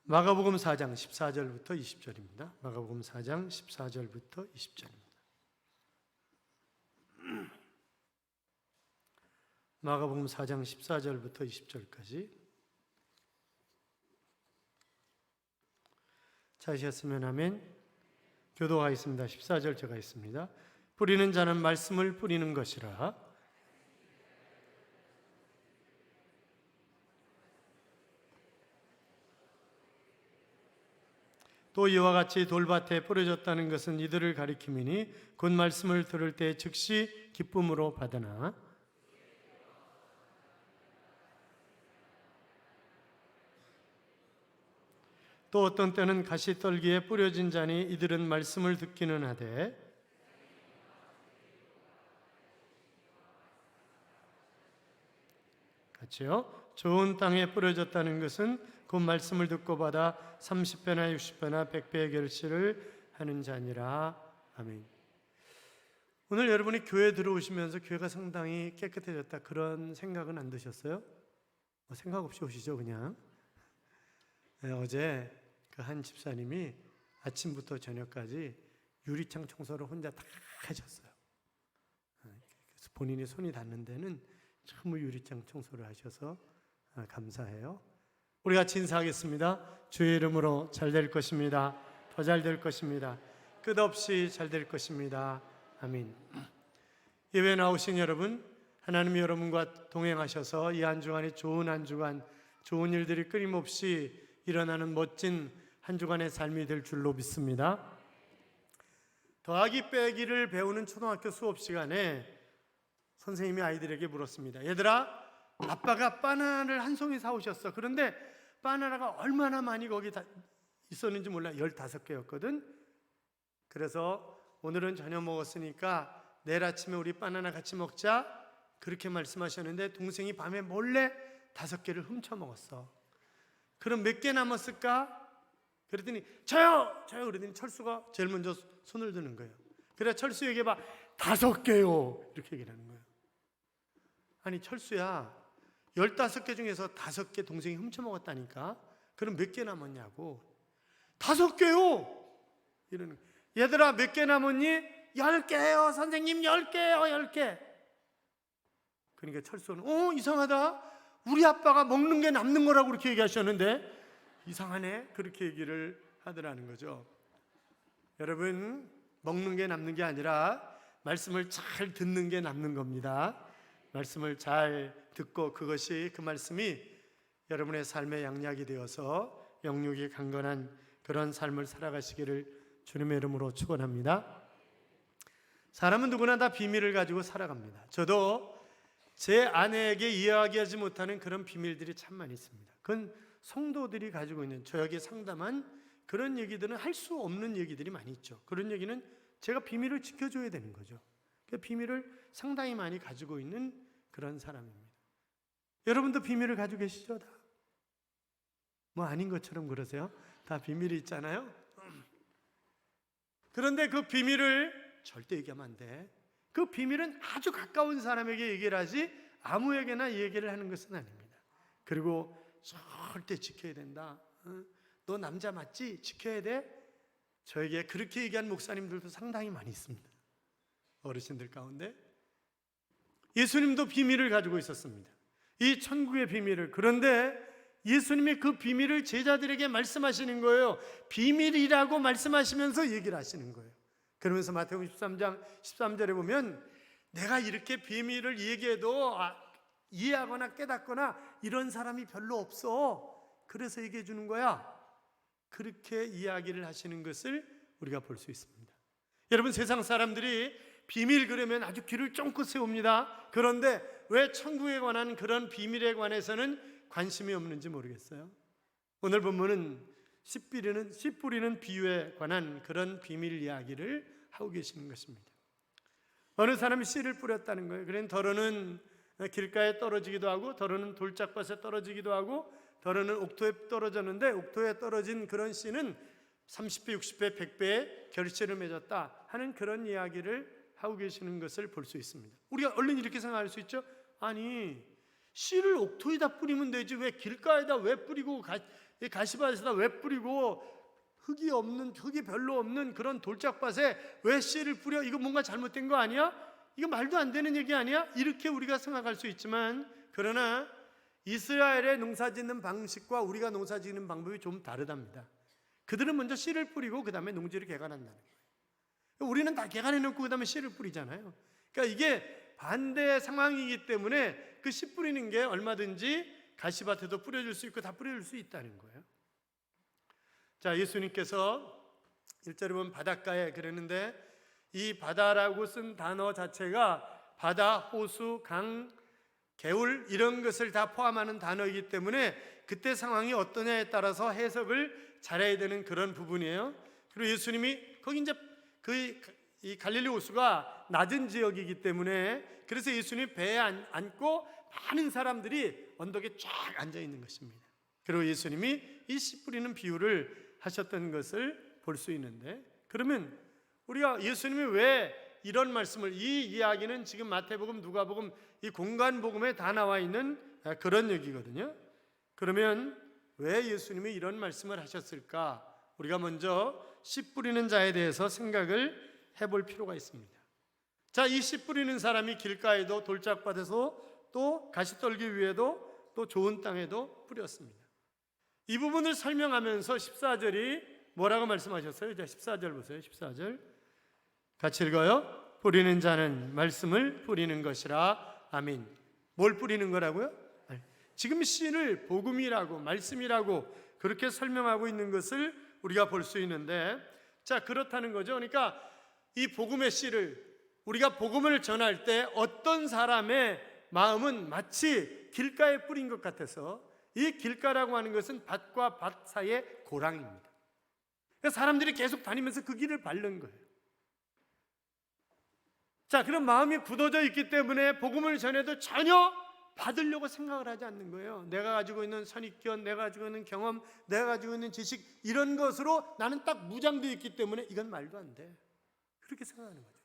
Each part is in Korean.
마가복음 4장 14절부터 20절입니다. 마가복음 4장 14절부터 20절입니다. 마가복음 4장 14절부터 20절까지 찾으셨으면 아멘. 교도하겠습니다. 14절 제가 있습니다. 뿌리는 자는 말씀을 뿌리는 것이라. 또 이와 같이 돌밭에 뿌려졌다는 것은 이들을 가리킴이니 곧 말씀을 들을 때 즉시 기쁨으로 받으나 또 어떤 때는 가시떨기에 뿌려진 자니 이들은 말씀을 듣기는 하되 같이요. 좋은 땅에 뿌려졌다는 것은 곧 말씀을 듣고 받아 30배나 60배나 100배의 결실을 하는 자니라. 아멘. 오늘 여러분이 교회 들어오시면서 교회가 상당히 깨끗해졌다 그런 생각은 안 드셨어요? 생각 없이 오시죠 그냥. 네, 어제 그 한 집사님이 아침부터 저녁까지 유리창 청소를 혼자 다 하셨어요. 그래서 본인이 손이 닿는 데는 전부 유리창 청소를 하셔서 감사해요. 우리 같이 인사하겠습니다. 주의 이름으로 잘 될 것입니다. 더 잘 될 것입니다. 끝없이 잘 될 것입니다. 아멘. 예배 나오신 여러분, 하나님이 여러분과 동행하셔서 이 한 주간이 좋은 한 주간, 좋은 일들이 끊임없이 일어나는 멋진 한 주간의 삶이 될 줄로 믿습니다. 더하기 빼기를 배우는 초등학교 수업 시간에 선생님이 아이들에게 물었습니다. 얘들아, 아빠가 바나나를 한 송이 사오셨어. 그런데 바나나가 얼마나 많이 거기 있었는지 몰라. 15개였거든. 그래서 오늘은 저녁 먹었으니까 내일 아침에 우리 바나나 같이 먹자. 그렇게 말씀하셨는데 동생이 밤에 몰래 5개를 훔쳐 먹었어. 그럼 몇 개 남았을까? 그랬더니 저요! 그랬더니 철수가 제일 먼저 손을 드는 거예요. 그래 철수에게 봐. 5개요. 이렇게 얘기를 하는 거예요. 아니 철수야, 15개 중에서 5개 동생이 훔쳐먹었다니까. 그럼 몇 개 남았냐고. 5개요. 이러는 거예요. 얘들아 몇 개 남았니? 10개요. 선생님 10개요. 10개. 그러니까 철수는 이상하다. 우리 아빠가 먹는 게 남는 거라고 그렇게 얘기하셨는데 이상하네. 그렇게 얘기를 하더라는 거죠. 여러분, 먹는 게 남는 게 아니라 말씀을 잘 듣는 게 남는 겁니다. 말씀을 잘 듣고 그것이 그 말씀이 여러분의 삶의 양약이 되어서 영육이 강건한 그런 삶을 살아가시기를 주님의 이름으로 축원합니다. 사람은 누구나 다 비밀을 가지고 살아갑니다. 저도 제 아내에게 이야기하지 못하는 그런 비밀들이 참 많이 있습니다. 그건 성도들이 가지고 있는, 저에게 상담한 그런 얘기들은 할 수 없는 얘기들이 많이 있죠. 그런 얘기는 제가 비밀을 지켜줘야 되는 거죠. 그 비밀을 상당히 많이 가지고 있는 그런 사람입니다. 여러분도 비밀을 가지고 계시죠? 다? 뭐 아닌 것처럼 그러세요? 다 비밀이 있잖아요. 그런데 그 비밀을 절대 얘기하면 안 돼. 그 비밀은 아주 가까운 사람에게 얘기를 하지 아무에게나 이 얘기를 하는 것은 아닙니다. 그리고 절대 지켜야 된다. 너 남자 맞지? 지켜야 돼? 저에게 그렇게 얘기한 목사님들도 상당히 많이 있습니다. 어르신들 가운데. 예수님도 비밀을 가지고 있었습니다. 이 천국의 비밀을. 그런데 예수님이 그 비밀을 제자들에게 말씀하시는 거예요. 비밀이라고 말씀하시면서 얘기를 하시는 거예요. 그러면서 마태복음 13장 13절에 보면 내가 이렇게 비밀을 얘기해도 이해하거나 깨닫거나 이런 사람이 별로 없어. 그래서 얘기해 주는 거야. 그렇게 이야기를 하시는 것을 우리가 볼 수 있습니다. 여러분, 세상 사람들이 비밀 그러면 아주 귀를 쫑긋 세웁니다. 그런데 왜 천국에 관한 그런 비밀에 관해서는 관심이 없는지 모르겠어요. 오늘 본문은 씨 뿌리는 비유에 관한 그런 비밀 이야기를 하고 계시는 것입니다. 어느 사람이 씨를 뿌렸다는 거예요. 그런 더러는 길가에 떨어지기도 하고, 더러는 돌짝밭에 떨어지기도 하고, 더러는 옥토에 떨어졌는데 옥토에 떨어진 그런 씨는 30배, 60배, 100배의 결실을 맺었다 하는 그런 이야기를 하고 계시는 것을 볼 수 있습니다. 우리가 얼른 이렇게 생각할 수 있죠. 아니, 씨를 옥토에다 뿌리면 되지 왜 길가에다 왜 뿌리고 가시밭에다 왜 뿌리고 흙이 별로 없는 그런 돌짝밭에 왜 씨를 뿌려? 이거 뭔가 잘못된 거 아니야? 이거 말도 안 되는 얘기 아니야? 이렇게 우리가 생각할 수 있지만, 그러나 이스라엘의 농사짓는 방식과 우리가 농사짓는 방법이 좀 다르답니다. 그들은 먼저 씨를 뿌리고 그 다음에 농지를 개간한다는 거예요. 우리는 다 개간해 놓고 그 다음에 씨를 뿌리잖아요. 그러니까 이게 반대 상황이기 때문에 그 씨 뿌리는 게 얼마든지 가시밭에도 뿌려줄 수 있고 다 뿌려줄 수 있다는 거예요. 자, 예수님께서 1절에 보면 바닷가에 그러는데, 이 바다라고 쓴 단어 자체가 바다, 호수, 강, 개울 이런 것을 다 포함하는 단어이기 때문에 그때 상황이 어떠냐에 따라서 해석을 잘해야 되는 그런 부분이에요. 그리고 예수님이 거기 이제 이 갈릴리 호수가 낮은 지역이기 때문에 그래서 예수님이 배에 앉고 많은 사람들이 언덕에 쫙 앉아 있는 것입니다. 그리고 예수님이 이 씨 뿌리는 비유를 하셨던 것을 볼 수 있는데, 그러면 우리가 예수님이 왜 이런 말씀을, 이 이야기는 지금 마태복음, 누가복음 이 공간복음에 다 나와 있는 그런 얘기거든요. 그러면 왜 예수님이 이런 말씀을 하셨을까? 우리가 먼저 씨 뿌리는 자에 대해서 생각을 해볼 필요가 있습니다. 자, 이 씨 뿌리는 사람이 길가에도 돌짝밭에서 또 가시떨기 위에도 또 좋은 땅에도 뿌렸습니다. 이 부분을 설명하면서 14절이 뭐라고 말씀하셨어요? 자, 14절 보세요. 14절 같이 읽어요. 뿌리는 자는 말씀을 뿌리는 것이라. 아멘. 뭘 뿌리는 거라고요? 지금 씨를 복음이라고 말씀이라고 그렇게 설명하고 있는 것을 우리가 볼 수 있는데, 자, 그렇다는 거죠. 그러니까 이 복음의 씨를 우리가 복음을 전할 때 어떤 사람의 마음은 마치 길가에 뿌린 것 같아서, 이 길가라고 하는 것은 밭과 밭 사이의 고랑입니다. 그래서 사람들이 계속 다니면서 그 길을 밟는 거예요. 자, 그런 마음이 굳어져 있기 때문에 복음을 전해도 전혀 받으려고 생각을 하지 않는 거예요. 내가 가지고 있는 선입견, 내가 가지고 있는 경험, 내가 가지고 있는 지식, 이런 것으로 나는 딱 무장되어 있기 때문에 이건 말도 안 돼, 그렇게 생각하는 거죠.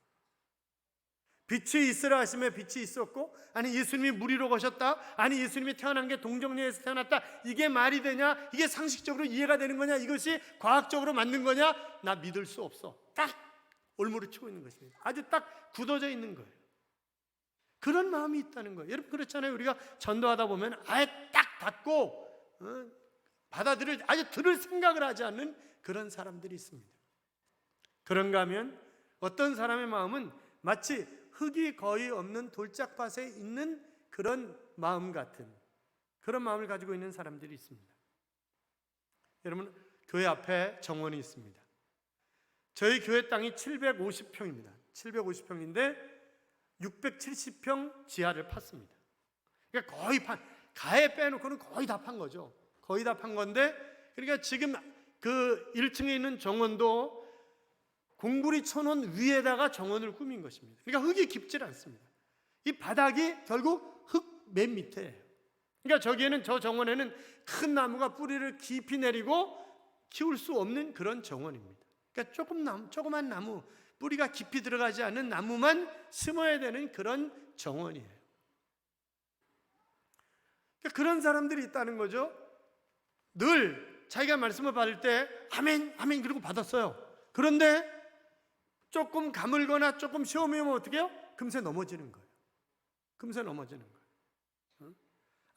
빛이 있으라 하시면 빛이 있었고, 아니 예수님이 무리로 거셨다, 아니 예수님이 태어난 게 동정녀에서 태어났다, 이게 말이 되냐? 이게 상식적으로 이해가 되는 거냐? 이것이 과학적으로 맞는 거냐? 나 믿을 수 없어. 딱 올무를 치고 있는 것입니다. 아주 딱 굳어져 있는 거예요. 그런 마음이 있다는 거예요. 여러분 그렇잖아요. 우리가 전도하다 보면 아예 딱 닫고 받아들일, 아주 들을 생각을 하지 않는 그런 사람들이 있습니다. 그런가 하면 어떤 사람의 마음은 마치 흙이 거의 없는 돌짝밭에 있는 그런 마음 같은 그런 마음을 가지고 있는 사람들이 있습니다. 여러분, 교회 앞에 정원이 있습니다. 저희 교회 땅이 750평입니다. 750평인데 670평 지하를 팠습니다. 그러니까 거의 가에 빼놓고는 거의 다 판 거죠. 거의 다 판 건데, 그러니까 지금 그 1층에 있는 정원도 공구리 천원 위에다가 정원을 꾸민 것입니다. 그러니까 흙이 깊질 않습니다. 이 바닥이 결국 흙 맨 밑에예요. 그러니까 저기에는, 저 정원에는 큰 나무가 뿌리를 깊이 내리고 키울 수 없는 그런 정원입니다. 그러니까 조그만 나무, 뿌리가 깊이 들어가지 않는 나무만 심어야 되는 그런 정원이에요. 그러니까 그런 사람들이 있다는 거죠. 늘 자기가 말씀을 받을 때 아멘, 아멘 그러고 받았어요. 그런데 조금 가물거나 조금 시험이 오면 어떻게 해요? 금세 넘어지는 거예요. 금세 넘어지는 거예요.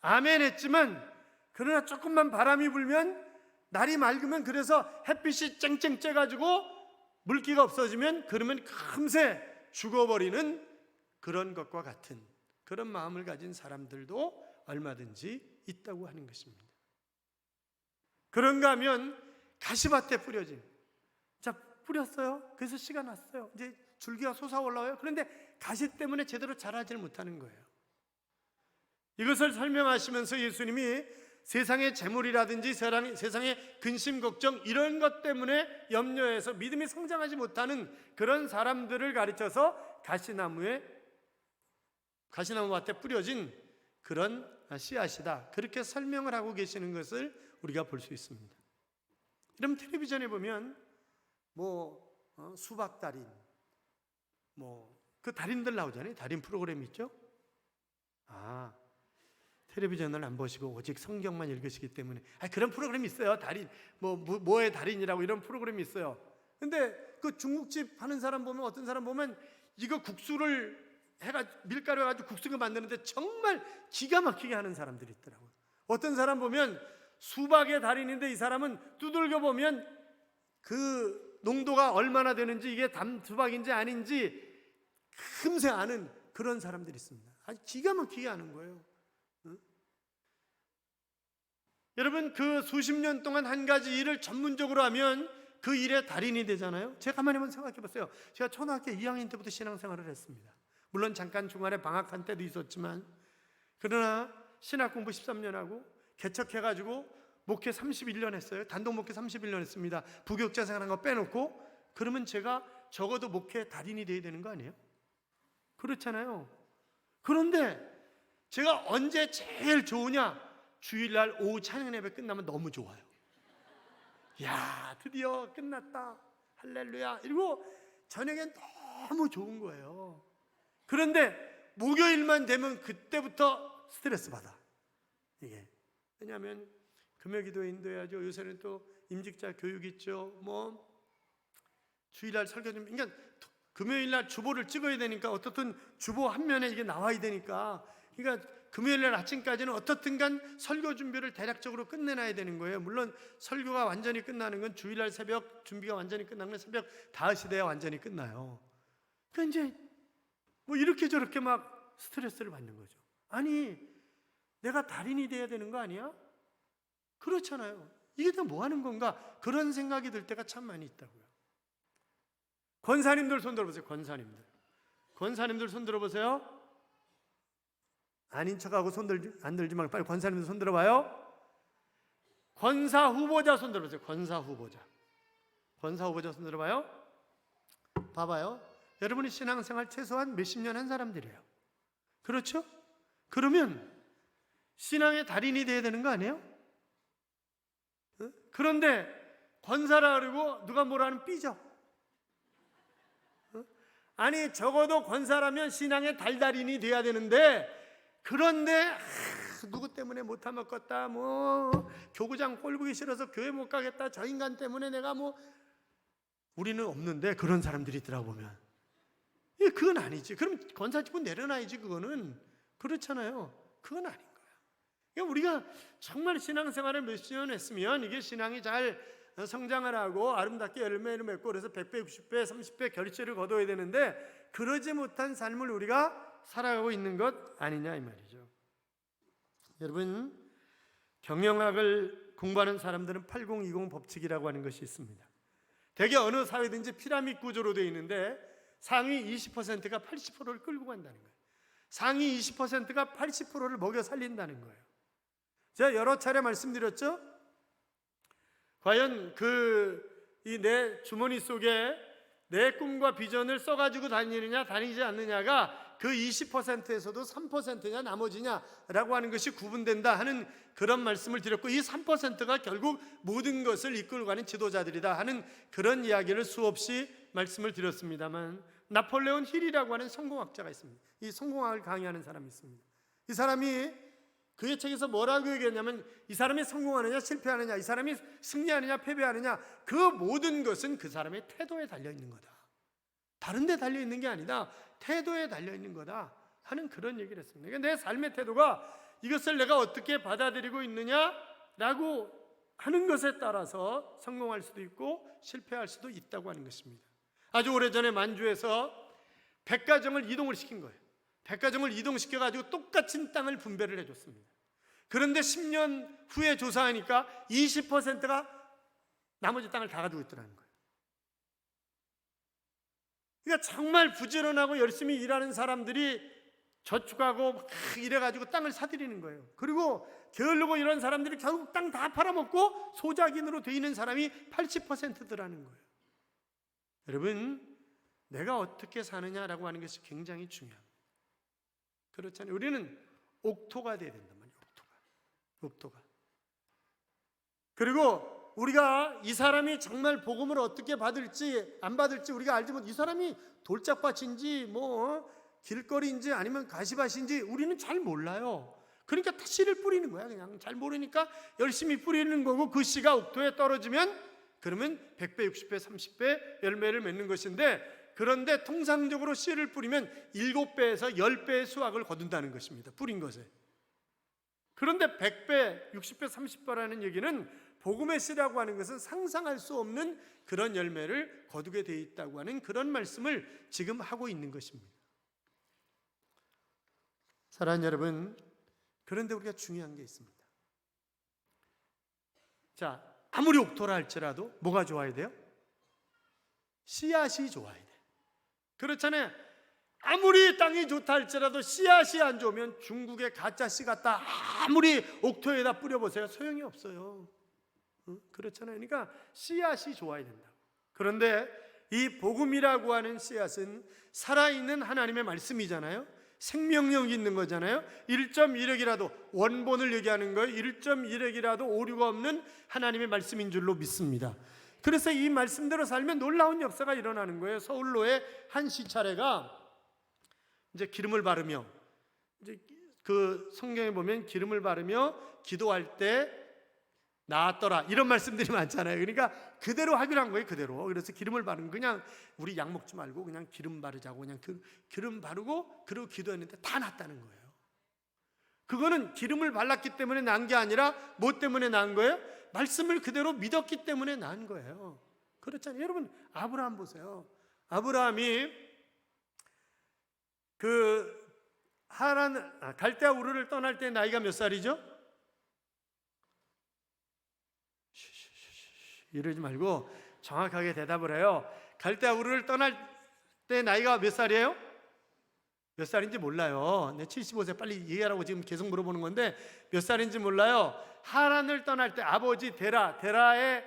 아멘 했지만, 그러나 조금만 바람이 불면, 날이 맑으면, 그래서 햇빛이 쨍쨍 쬐가지고 물기가 없어지면, 그러면 금세 죽어버리는 그런 것과 같은 그런 마음을 가진 사람들도 얼마든지 있다고 하는 것입니다. 그런가 하면 가시밭에 뿌려진, 자, 뿌렸어요. 그래서 씨가 났어요. 이제 줄기가 솟아 올라와요. 그런데 가시 때문에 제대로 자라질 못하는 거예요. 이것을 설명하시면서 예수님이 세상의 재물이라든지 세상의 근심, 걱정 이런 것 때문에 염려해서 믿음이 성장하지 못하는 그런 사람들을 가르쳐서 가시나무 밭에 뿌려진 그런 씨앗이다, 그렇게 설명을 하고 계시는 것을 우리가 볼 수 있습니다. 그럼 텔레비전에 보면 수박 달인, 그 달인들 나오잖아요. 달인 프로그램 있죠? 텔레비전을 안 보시고 오직 성경만 읽으시기 때문에 그런 프로그램이 있어요. 달인 뭐의 달인이라고 이런 프로그램이 있어요. 근데 그 중국집 하는 사람 보면 어떤 사람 보면 이거 국수를 밀가루 해가지고 국수를 만드는데 정말 기가 막히게 하는 사람들이 있더라고요. 어떤 사람 보면 수박의 달인인데 이 사람은 두들겨 보면 그 농도가 얼마나 되는지 이게 수박인지 아닌지 금세 아는 그런 사람들이 있습니다. 아주 기가 막히게 아는 거예요. 여러분, 그 수십 년 동안 한 가지 일을 전문적으로 하면 그 일의 달인이 되잖아요. 제가 가만히 한번 생각해 보세요. 제가 초등학교 2학년 때부터 신앙생활을 했습니다. 물론 잠깐 중간에 방학한 때도 있었지만, 그러나 신학 공부 13년 하고 개척해가지고 목회 31년 했어요. 단독 목회 31년 했습니다. 부교육자 생활한 거 빼놓고. 그러면 제가 적어도 목회 달인이 돼야 되는 거 아니에요? 그렇잖아요. 그런데 제가 언제 제일 좋으냐? 주일날 오후 찬양 예배 끝나면 너무 좋아요. 야, 드디어 끝났다. 할렐루야. 이러고 저녁엔 너무 좋은 거예요. 그런데 목요일만 되면 그때부터 스트레스 받아. 이게 왜냐하면 금요기도에 인도해야죠. 요새는 또 임직자 교육 있죠. 뭐 주일날 설교 좀, 그러니까 금요일날 주보를 찍어야 되니까 어떻든 주보 한 면에 이게 나와야 되니까, 그러니까 금요일날 아침까지는 어떻든 간 설교 준비를 대략적으로 끝내놔야 되는 거예요. 물론 설교가 완전히 끝나는 건 주일날 새벽 준비가 완전히 끝나는 건 새벽 5시 돼야 완전히 끝나요. 그러니까 이제 뭐 이렇게 저렇게 막 스트레스를 받는 거죠. 아니, 내가 달인이 돼야 되는 거 아니야? 그렇잖아요. 이게 다 뭐 하는 건가? 그런 생각이 들 때가 참 많이 있다고요. 권사님들 손 들어보세요. 권사님들 손 들어보세요. 아닌 척하고 안 들지 말고 빨리 권사님들 손 들어봐요. 권사 후보자 손 들어보세요. 권사 후보자 손 들어봐요. 봐봐요. 여러분이 신앙생활 최소한 몇십 년 한 사람들이에요. 그렇죠? 그러면 신앙의 달인이 돼야 되는 거 아니에요? 그런데 권사라 그러고 누가 뭐라 하면 삐져. 아니, 적어도 권사라면 신앙의 달달인이 돼야 되는데, 그런데 누구 때문에 못 하먹겠다, 뭐 교구장 꼴 보기 싫어서 교회 못 가겠다, 저 인간 때문에 내가 뭐, 우리는 없는데 그런 사람들이 있더라 보면. 그건 아니지. 그럼 권사직분 내려놔야지. 그거는 그렇잖아요. 그건 아닌 거야. 그러니까 우리가 정말 신앙생활을 몇십 년 했으면 이게 신앙이 잘 성장을 하고 아름답게 열매를 맺고 그래서 100배, 60배, 30배 결실을 거둬야 되는데, 그러지 못한 삶을 우리가 살아가고 있는 것 아니냐 이 말이죠. 여러분, 경영학을 공부하는 사람들은 8020 법칙이라고 하는 것이 있습니다. 대개 어느 사회든지 피라미드 구조로 되어 있는데 상위 20%가 80%를 끌고 간다는 거예요. 상위 20%가 80%를 먹여 살린다는 거예요. 제가 여러 차례 말씀드렸죠. 과연 이 내 주머니 속에 내 꿈과 비전을 써가지고 다니지 않느냐가 그 20%에서도 3%냐 나머지냐라고 하는 것이 구분된다 하는 그런 말씀을 드렸고, 이 3%가 결국 모든 것을 이끌고 가는 지도자들이다 하는 그런 이야기를 수없이 말씀을 드렸습니다만, 나폴레온 힐이라고 하는 성공학자가 있습니다. 이 성공학을 강의하는 사람이 있습니다. 이 사람이 그의 책에서 뭐라고 얘기했냐면, 이 사람이 성공하느냐 실패하느냐, 이 사람이 승리하느냐 패배하느냐, 그 모든 것은 그 사람의 태도에 달려있는 거다. 다른 데 달려있는 게 아니다. 태도에 달려있는 거다 하는 그런 얘기를 했습니다. 그러니까 내 삶의 태도가 이것을 내가 어떻게 받아들이고 있느냐라고 하는 것에 따라서 성공할 수도 있고 실패할 수도 있다고 하는 것입니다. 아주 오래전에 만주에서 백가정을 이동을 시킨 거예요. 백가정을 이동시켜가지고 똑같은 땅을 분배를 해줬습니다. 그런데 10년 후에 조사하니까 20%가 나머지 땅을 다 가지고 있더라는 거예요. 그러니까 정말 부지런하고 열심히 일하는 사람들이 저축하고 막 이래가지고 땅을 사들이는 거예요. 그리고 게으르고 이런 사람들이 결국 땅 다 팔아먹고 소작인으로 돼 있는 사람이 80%더라는 거예요. 여러분, 내가 어떻게 사느냐라고 하는 것이 굉장히 중요합니다. 그렇잖아요. 우리는 옥토가 돼야 된단 말이에요. 옥토가. 그리고 우리가 이 사람이 정말 복음을 어떻게 받을지 안 받을지 우리가 알지 못, 이 사람이 돌짝밭인지 뭐 길거리인지 아니면 가시밭인지 우리는 잘 몰라요. 그러니까 다 씨를 뿌리는 거야. 그냥 잘 모르니까 열심히 뿌리는 거고, 그 씨가 옥토에 떨어지면 그러면 100배, 60배, 30배 열매를 맺는 것인데, 그런데 통상적으로 씨를 뿌리면 7배에서 10배의 수확을 거둔다는 것입니다. 뿌린 것에. 그런데 100배, 60배, 30배라는 얘기는 복음의 씨라고 하는 것은 상상할 수 없는 그런 열매를 거두게 되어 있다고 하는 그런 말씀을 지금 하고 있는 것입니다. 사랑하는 여러분, 그런데 우리가 중요한 게 있습니다. 자, 아무리 옥토라 할지라도 뭐가 좋아야 돼요? 씨앗이 좋아야 돼. 그렇잖아요. 아무리 땅이 좋다 할지라도 씨앗이 안 좋으면 중국의 가짜 씨 갖다 아무리 옥토에다 뿌려보세요. 소용이 없어요. 그렇잖아요. 그러니까 씨앗이 좋아야 된다. 그런데 이 복음이라고 하는 씨앗은 살아있는 하나님의 말씀이잖아요. 생명력이 있는 거잖아요. 1.1억이라도 원본을 얘기하는 거예요. 1.1억이라도 오류가 없는 하나님의 말씀인 줄로 믿습니다. 그래서 이 말씀대로 살면 놀라운 역사가 일어나는 거예요. 서울로의 한 시차례가 이제 기름을 바르며, 이제 그 성경에 보면 기름을 바르며 기도할 때 나았더라 이런 말씀들이 많잖아요. 그러니까 그대로 하기로 한 거예요. 그대로. 그래서 기름을 바르면 그냥 우리 약 먹지 말고 그냥 기름 바르자고, 그냥 기름 바르고 그리고 기도했는데 다 낫다는 거예요. 그거는 기름을 발랐기 때문에 난 게 아니라 뭐 때문에 난 거예요? 말씀을 그대로 믿었기 때문에 난 거예요. 그렇잖아요. 여러분, 아브라함 보세요. 아브라함이 그 갈대아 우르를 떠날 때 나이가 몇 살이죠? 이러지 말고 정확하게 대답을 해요. 갈대아 우르를 떠날 때 나이가 몇 살이에요? 몇 살인지 몰라요. 75세 빨리 얘기하라고 지금 계속 물어보는 건데 몇 살인지 몰라요. 하란을 떠날 때 아버지 데라의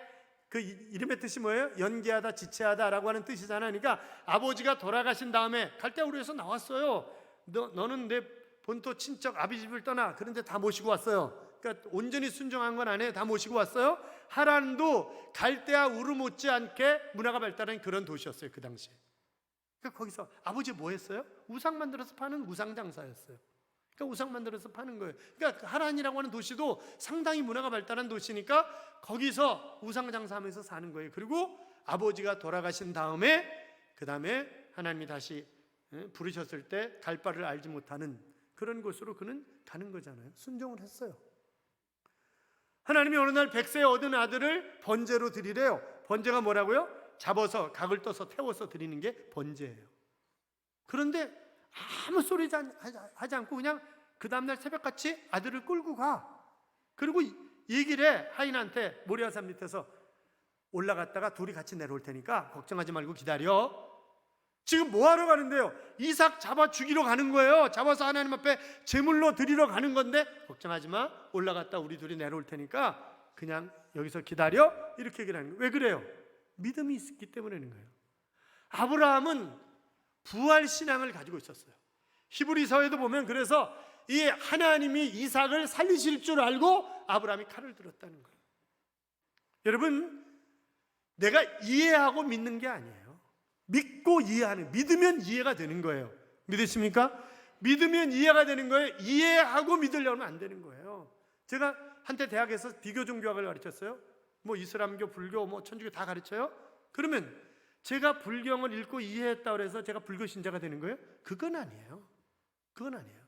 그 이름의 뜻이 뭐예요? 연기하다, 지체하다라고 하는 뜻이잖아요. 그러니까 아버지가 돌아가신 다음에 갈대아 우르에서 나왔어요. 너는 내 본토 친척 아비 집을 떠나. 그런데 다 모시고 왔어요. 그러니까 온전히 순종한 건 아니에요. 다 모시고 왔어요. 하란도 갈대아 우르 못지않게 문화가 발달한 그런 도시였어요. 그 당시에. 그러니까 거기서 아버지 뭐 했어요? 우상 만들어서 파는 우상 장사였어요. 그러니까 우상 만들어서 파는 거예요. 그러니까 하란이라고 하는 도시도 상당히 문화가 발달한 도시니까 거기서 우상 장사하면서 사는 거예요. 그리고 아버지가 돌아가신 다음에 그 다음에 하나님이 다시 부르셨을 때 갈 바를 알지 못하는 그런 곳으로 그는 가는 거잖아요. 순종을 했어요. 하나님이 어느 날 100세에 얻은 아들을 번제로 드리래요. 번제가 뭐라고요? 잡아서 각을 떠서 태워서 드리는 게 번제예요. 그런데 아무 소리 하지 않고 그냥 그 다음날 새벽같이 아들을 끌고 가. 그리고 얘기를 해. 하인한테 모리아산 밑에서 올라갔다가 둘이 같이 내려올 테니까 걱정하지 말고 기다려. 지금 뭐하러 가는데요? 이삭 잡아 죽이러 가는 거예요. 잡아서 하나님 앞에 제물로 드리러 가는 건데 걱정하지 마. 올라갔다 우리 둘이 내려올 테니까 그냥 여기서 기다려. 이렇게 얘기를 하는 거예요. 왜 그래요? 믿음이 있기 때문에는 거예요. 아브라함은 부활 신앙을 가지고 있었어요. 히브리서에도 보면 그래서 이 하나님이 이삭을 살리실 줄 알고 아브라함이 칼을 들었다는 거예요. 여러분, 내가 이해하고 믿는 게 아니에요. 믿고 이해하는, 믿으면 이해가 되는 거예요. 믿으십니까? 믿으면 이해가 되는 거예요. 이해하고 믿으려면 안 되는 거예요. 제가 한때 대학에서 비교 종교학을 가르쳤어요. 뭐 이슬람교, 불교, 뭐 천주교 다 가르쳐요. 그러면 제가 불경을 읽고 이해했다고 해서 제가 불교 신자가 되는 거예요? 그건 아니에요. 그건 아니에요.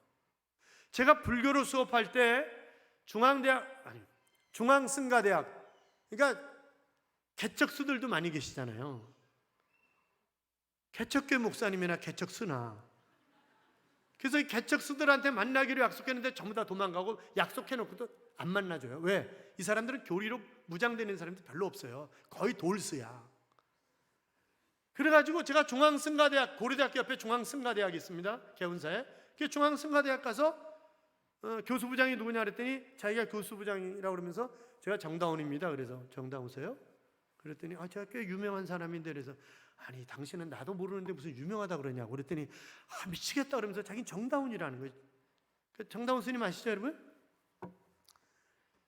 제가 불교로 수업할 때 중앙승가대학, 그러니까 개척수들도 많이 계시잖아요. 개척교 목사님이나 개척수나. 그래서 이 개척수들한테 만나기로 약속했는데 전부 다 도망가고 약속해놓고도 안 만나줘요. 왜? 이 사람들은 교리로 무장되는 사람들 별로 없어요. 거의 돌스야. 그래가지고 제가 중앙승가대학, 고려대학교 옆에 중앙승가대학이 있습니다. 개운사에. 그 중앙승가대학 가서 교수부장이 누구냐 그랬더니 자기가 교수부장이라고 그러면서 제가 정다운입니다. 그래서 정다운세요? 그랬더니 제가 꽤 유명한 사람인데, 그래서 아니 당신은 나도 모르는데 무슨 유명하다 그러냐고 그랬더니 미치겠다 그러면서 자기는 정다운이라는 거예요. 정다운 스님 아시죠 여러분?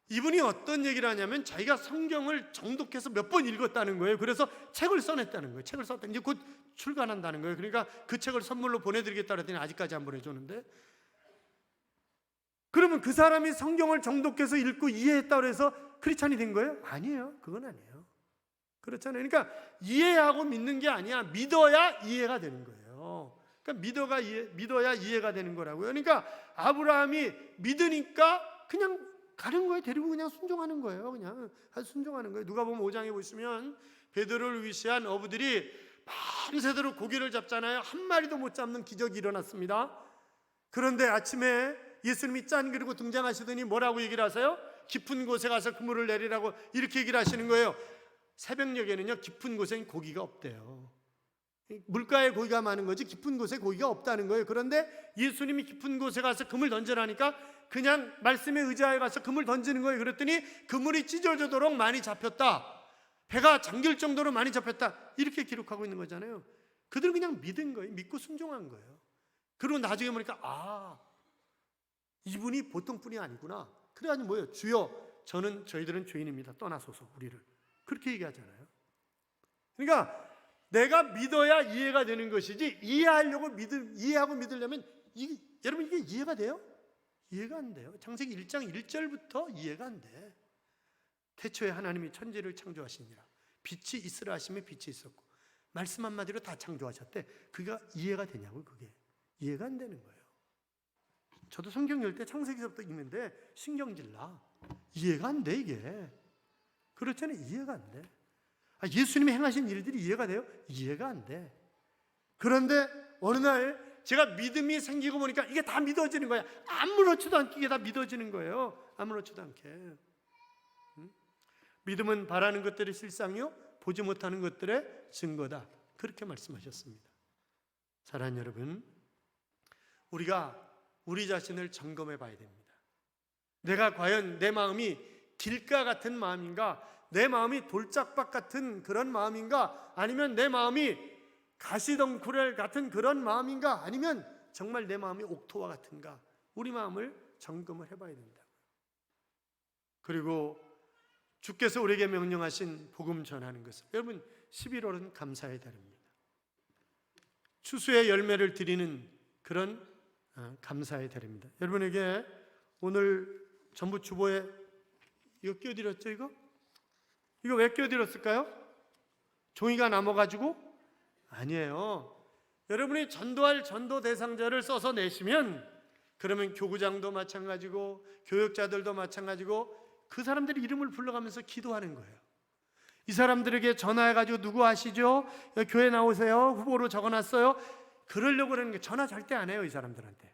이분이 어떤 얘기를 하냐면 자기가 성경을 정독해서 몇 번 읽었다는 거예요. 그래서 책을 써냈다는 거예요. 책을 썼다. 이제 곧 출간한다는 거예요. 그러니까 그 책을 선물로 보내드리겠다 그랬더니 아직까지 안 보내줬는데, 그러면 그 사람이 성경을 정독해서 읽고 이해했다고 해서 크리스찬이 된 거예요? 아니에요. 그건 아니에요. 그렇잖아요. 그러니까 이해하고 믿는 게 아니야. 믿어야 이해가 되는 거예요. 그러니까 믿어야 이해가 되는 거라고요. 그러니까 아브라함이 믿으니까 그냥 가는 거예요. 데리고 그냥 순종하는 거예요. 그냥 순종하는 거예요. 누가복음 5장에 보시면 베드로를 위시한 어부들이 밤새도록 고기를 잡잖아요. 한 마리도 못 잡는 기적이 일어났습니다. 그런데 아침에 예수님이 짠 그리고 등장하시더니 뭐라고 얘기를 하세요? 깊은 곳에 가서 그물을 내리라고 이렇게 얘기를 하시는 거예요. 새벽녘에는요 깊은 곳엔 고기가 없대요. 물가에 고기가 많은 거지 깊은 곳에 고기가 없다는 거예요. 그런데 예수님이 깊은 곳에 가서 그물 던져라니까 그냥 말씀에 의지하여 가서 그물 던지는 거예요. 그랬더니 그물이 찢어지도록 많이 잡혔다. 배가 잠길 정도로 많이 잡혔다. 이렇게 기록하고 있는 거잖아요. 그들은 그냥 믿은 거예요. 믿고 순종한 거예요. 그리고 나중에 보니까 이분이 보통 분이 아니구나. 그래가지고 뭐예요? 주여 저희들은 죄인입니다. 떠나소서 우리를. 그렇게 얘기하잖아요. 그러니까 내가 믿어야 이해가 되는 것이지 이해하고 믿으려면 여러분 이게 이해가 돼요? 이해가 안 돼요. 창세기 1장 1절부터 이해가 안 돼. 태초에 하나님이 천지를 창조하시니라. 빛이 있으라 하시면 빛이 있었고 말씀 한마디로 다 창조하셨대. 그게 이해가 되냐고요. 그게 이해가 안 되는 거예요. 저도 성경 열 때 창세기서부터 읽는데 신경질 나. 이해가 안 돼 이게. 그렇잖아요. 이해가 안 돼. 예수님이 행하신 일들이 이해가 돼요? 이해가 안 돼. 그런데 어느 날 제가 믿음이 생기고 보니까 이게 다 믿어지는 거야. 아무렇지도 않게 이게 다 믿어지는 거예요. 아무렇지도 않게. 믿음은 바라는 것들의 실상이요 보지 못하는 것들의 증거다. 그렇게 말씀하셨습니다. 사랑하는 여러분, 우리가 우리 자신을 점검해 봐야 됩니다. 내가 과연 내 마음이 길가 같은 마음인가? 내 마음이 돌짝밭 같은 그런 마음인가? 아니면 내 마음이 가시덩굴 같은 그런 마음인가? 아니면 정말 내 마음이 옥토와 같은가? 우리 마음을 점검을 해봐야 된다. 그리고 주께서 우리에게 명령하신 복음 전하는 것을, 여러분 11월은 감사의 달입니다. 추수의 열매를 드리는 그런 감사의 달입니다. 여러분에게 오늘 전부 주보에 이거 끼워드렸죠? 이거 왜 끼워드렸을까요? 종이가 남아가지고? 아니에요. 여러분이 전도할 전도 대상자를 써서 내시면 그러면 교구장도 마찬가지고 교역자들도 마찬가지고 그 사람들의 이름을 불러가면서 기도하는 거예요. 이 사람들에게 전화해가지고 누구 아시죠? 교회 나오세요. 후보로 적어놨어요. 그러려고 그러는 게 전화 절대 안 해요. 이 사람들한테.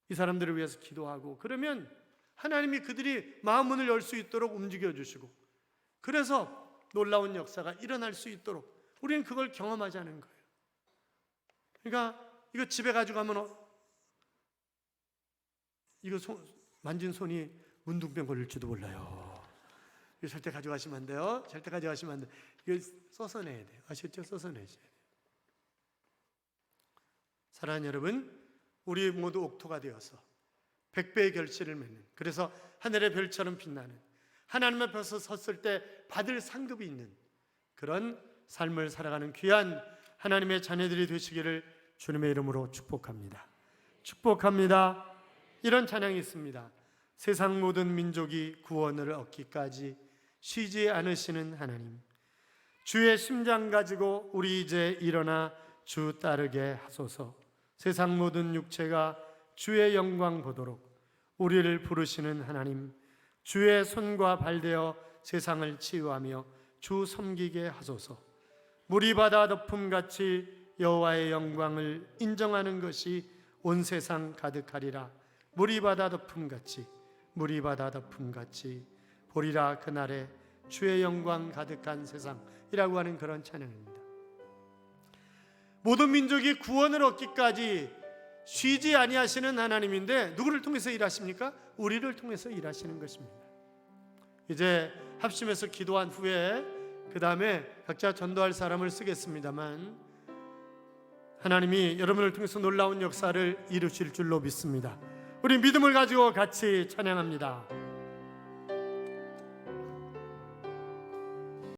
이 사람들을 위해서 기도하고 그러면 하나님이 그들이 마음문을 열 수 있도록 움직여 주시고 그래서 놀라운 역사가 일어날 수 있도록 우리는 그걸 경험하자는 거예요. 그러니까 이거 집에 가져가면 이거 만진 손이 문둥병 걸릴지도 몰라요. 이거 절대 가져가시면 안 돼요. 절대 가져가시면 안 돼요. 이거 써서 내야 돼요. 아셨죠? 써서 내셔야 돼요. 사랑하는 여러분, 우리 모두 옥토가 되어서 백배의 결실을 맺는, 그래서 하늘의 별처럼 빛나는, 하나님 앞에서 섰을 때 받을 상급이 있는 그런 삶을 살아가는 귀한 하나님의 자녀들이 되시기를 주님의 이름으로 축복합니다. 축복합니다. 이런 찬양이 있습니다. 세상 모든 민족이 구원을 얻기까지 쉬지 않으시는 하나님, 주의 심장 가지고 우리 이제 일어나 주 따르게 하소서. 세상 모든 육체가 주의 영광 보도록 우리를 부르시는 하나님, 주의 손과 발되어 세상을 치유하며 주 섬기게 하소서. 물이 바다 덮음같이 여호와의 영광을 인정하는 것이 온 세상 가득하리라. 물이 바다 덮음같이, 물이 바다 덮음같이 보리라 그날에 주의 영광 가득한 세상이라고 하는 그런 찬양입니다. 모든 민족이 구원을 얻기까지 쉬지 아니하시는 하나님인데 누구를 통해서 일하십니까? 우리를 통해서 일하시는 것입니다. 이제 합심해서 기도한 후에 그 다음에 각자 전도할 사람을 쓰겠습니다만 하나님이 여러분을 통해서 놀라운 역사를 이루실 줄로 믿습니다. 우리 믿음을 가지고 같이 찬양합니다.